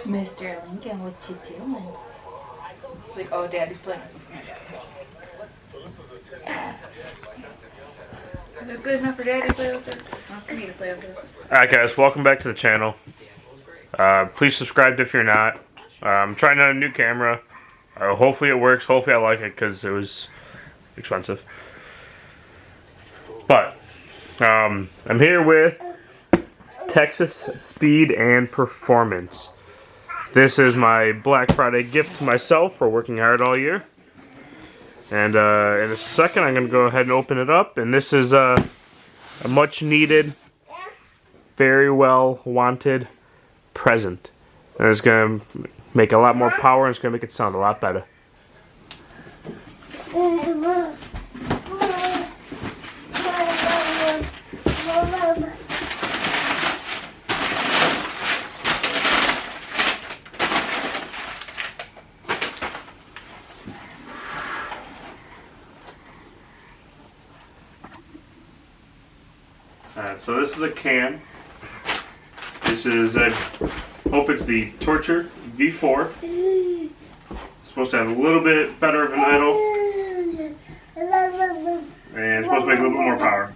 Mr. Lincoln, what you doing? Like, oh, Daddy's playing with something. Is it good enough for Daddy to play with it? Not for me to play with it. Alright guys, welcome back to the channel. Please subscribe if you're not. I'm trying out a new camera. Hopefully it works, hopefully I like it because it was expensive. But, I'm here with Texas Speed and Performance. This is my Black Friday gift to myself for working hard all year. And in a second I'm going to go ahead and open it up. And this is a much needed, very well wanted present. And it's going to make a lot more power and it's going to make it sound a lot better. So this is a can. This is, I hope it's the Torture V4. It's supposed to have a little bit better of an idle. And it's supposed to make a little bit more power.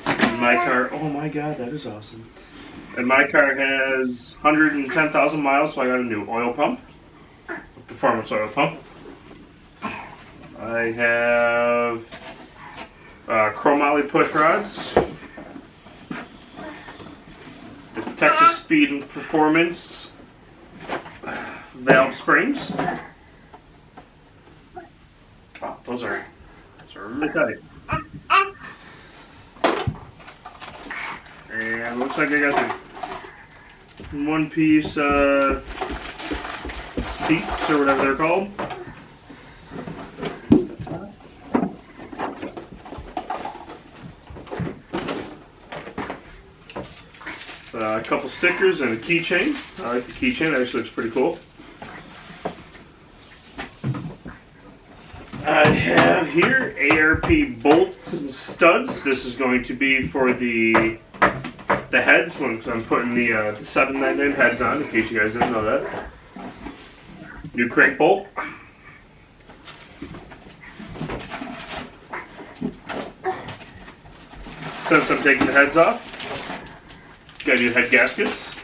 And my car, oh my god, that is awesome. And my car has 110,000 miles, so I got a new oil pump. A performance oil pump. I have chromoly push rods, the Texas Speed and Performance valve springs. Oh, those are really tight. And looks like I got the one-piece seats or whatever they're called. A couple stickers and a keychain. I like the keychain, it actually looks pretty cool. I have here ARP bolts and studs. This is going to be for the heads when I'm putting the 799 heads on, in case you guys didn't know that. New crank bolt. Since I'm taking the heads off, got new head gaskets.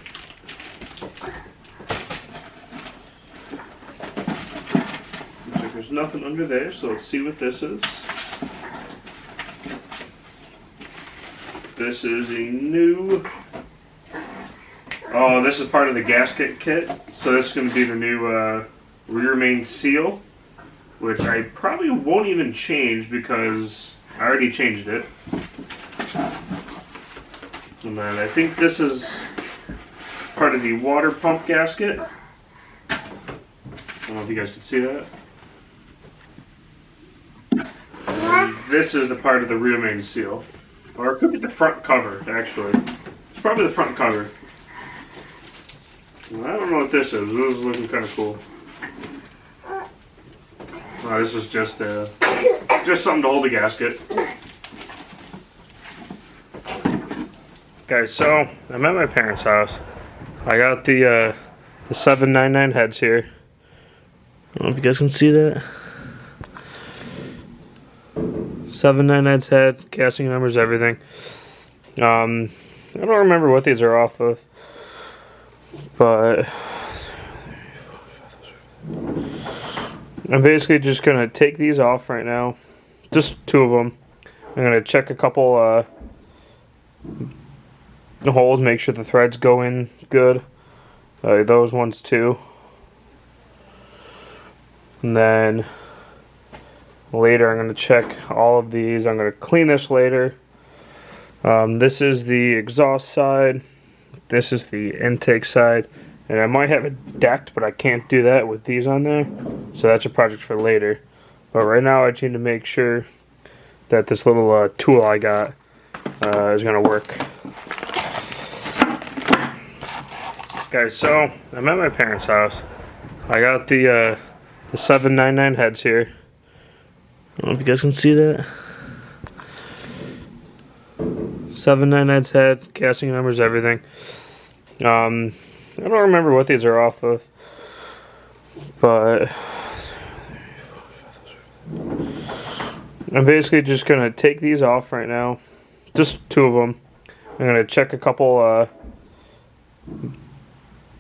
Looks like there's nothing under there, so let's see what this is. This is a new... Oh, this is part of the gasket kit. So this is going to be the new rear main seal, which I probably won't even change because I already changed it. And then I think this is part of the water pump gasket. I don't know if you guys can see that. And this is the part of the rear main seal. Or it could be the front cover, actually. It's probably the front cover. And I don't know what this is. This is looking kind of cool. Oh, this is just something to hold the gasket. Guys, so I'm at my parents' house. I got the 799 heads here. I don't know if you guys can see that. 799 head, casting numbers, everything. I don't remember what these are off of, but I'm basically just gonna take these off right now. Just two of them. I'm gonna check a couple the holes, make sure the threads go in good. Those ones too. And then later I'm going to check all of these. I'm going to clean this later. This is the exhaust side. This is the intake side. And I might have it decked, but I can't do that with these on there. So that's a project for later. But right now I just need to make sure that this little tool I got is going to work. Guys, so I'm at my parents' house. I got the 799 heads here. I don't know if you guys can see that. 799 head, casting numbers, everything. I don't remember what these are off of, but I'm basically just gonna take these off right now, just 2 of them. I'm gonna check a couple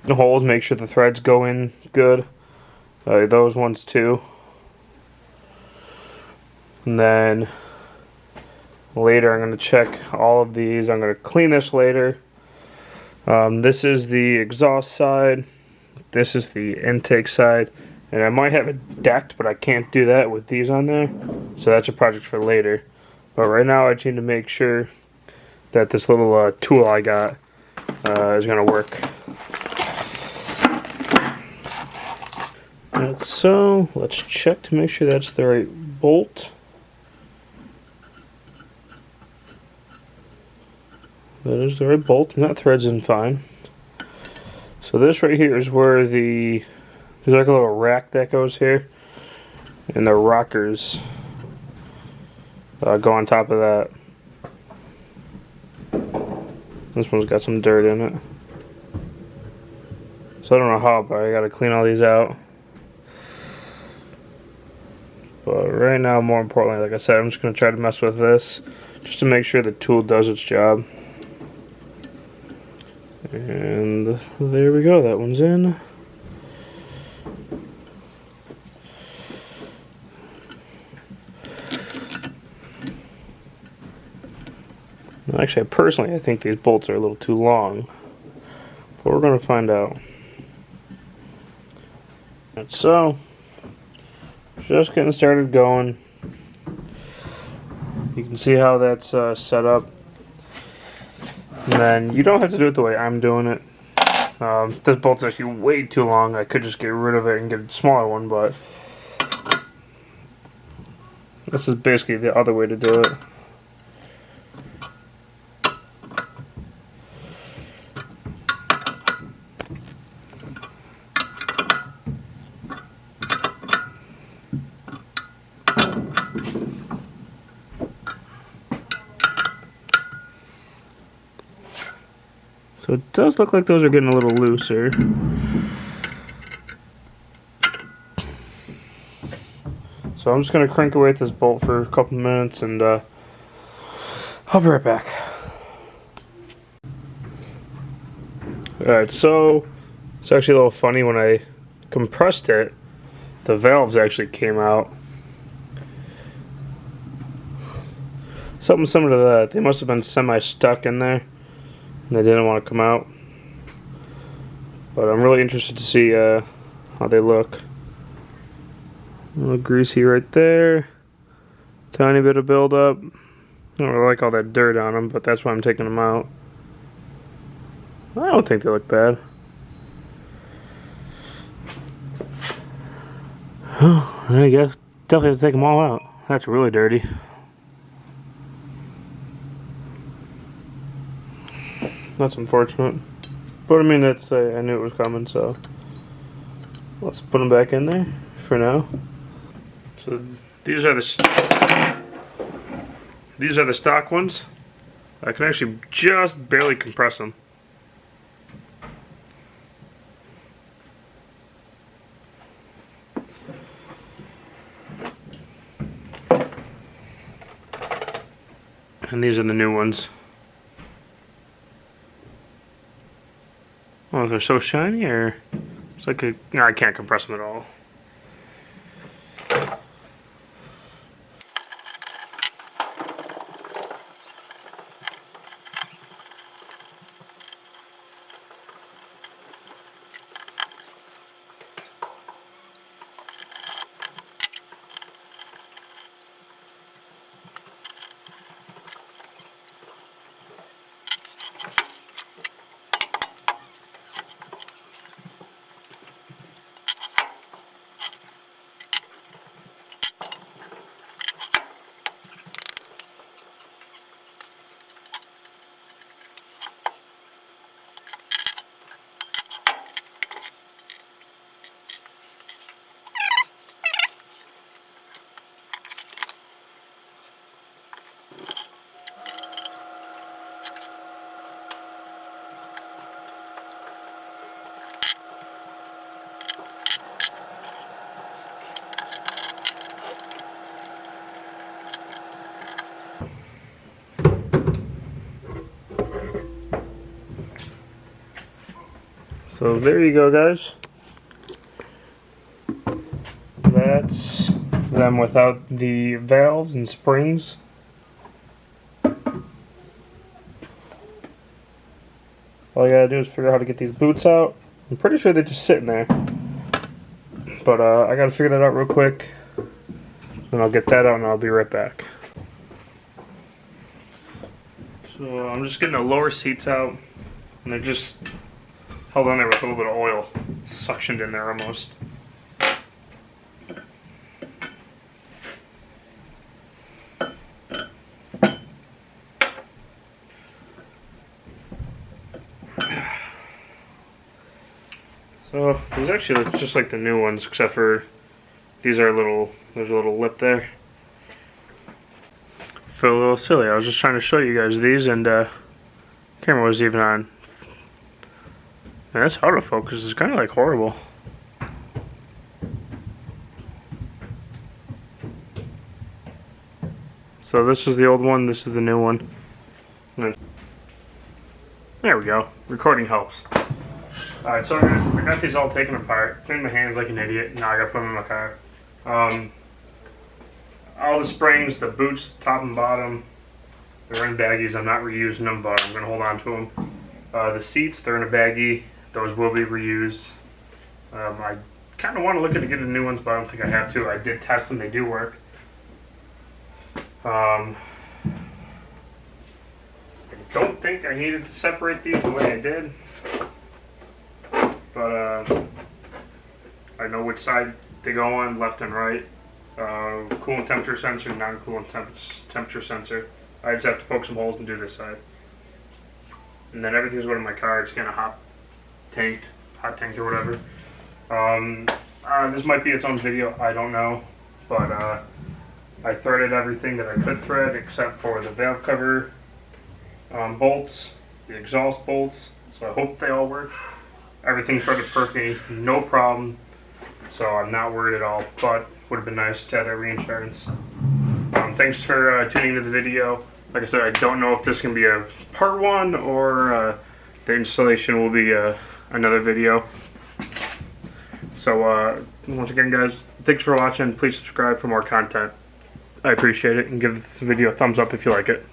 holes, make sure the threads go in good. Those ones too. And then later I'm going to check all of these. I'm going to clean this later. This is the exhaust side. This is the intake side. And I might have it decked, but I can't do that with these on there. So that's a project for later. But right now I just need to make sure that this little tool I got is going to work. Right, so let's check to make sure that's the right bolt. That is the right bolt, and that threads in fine. So this right here is where there's like a little rack that goes here, and the rockers go on top of that. This one's got some dirt in it. So I don't know how, but I gotta clean all these out. But right now, more importantly, like I said, I'm just gonna try to mess with this just to make sure the tool does its job. And there we go, that one's in. Actually, personally, I think these bolts are a little too long. But we're going to find out. And so, just getting started going. You can see how that's set up. And then you don't have to do it the way I'm doing it. This bolt's actually way too long. I could just get rid of it and get a smaller one, but this is basically the other way to do it. So it does look like those are getting a little looser. So I'm just going to crank away at this bolt for a couple minutes and I'll be right back. Alright, so it's actually a little funny. When I compressed it, the valves actually came out. Something similar to that. They must have been semi-stuck in there. They didn't want to come out, but I'm really interested to see how they look. A little greasy right there, tiny bit of buildup. I don't really like all that dirt on them, but that's why I'm taking them out. I don't think they look bad. Oh, I guess definitely have to take them all out. That's really dirty. That's unfortunate, but I mean, that's I knew it was coming, so let's put them back in there for now. So these are the stock ones. I can actually just barely compress them. And these are the new ones. Oh, they're so shiny, or it's like no, I can't compress them at all. So there you go, guys. That's them without the valves and springs. All I gotta do is figure out how to get these boots out. I'm pretty sure they're just sitting there. But I gotta figure that out real quick. Then I'll get that out and I'll be right back. So I'm just getting the lower seats out. And they're just held on there with a little bit of oil. Suctioned in there almost. So these actually look just like the new ones, except for these are there's a little lip there. I feel a little silly. I was just trying to show you guys these, and camera was even on. Man, this autofocus is kind of like horrible. So this is the old one. This is the new one. And there we go. Recording helps. Alright, so guys, I got these all taken apart. Cleaned my hands like an idiot. Now I gotta put them in my car. All the springs, the boots, top and bottom, they're in baggies. I'm not reusing them, but I'm gonna hold on to them. The seats, they're in a baggie. Those will be reused. I kind of want to look at getting new ones, but I don't think I have to. I did test them; they do work. I don't think I needed to separate these the way I did. But I know which side they go on, left and right. Coolant temperature sensor, non-coolant temperature sensor. I just have to poke some holes and do this side. And then everything's going in my car. It's kind of hot tanked or whatever. This might be its own video, I don't know. But I threaded everything that I could thread except for the valve cover bolts, the exhaust bolts. So I hope they all work. Everything's threaded perfectly, no problem, so I'm not worried at all, but would have been nice to have that reinsurance. Thanks for tuning into the video. Like I said, I don't know if this can be a part one or the installation will be another video. So once again, guys, thanks for watching. Please subscribe for more content. I appreciate it, and give the video a thumbs up if you like it.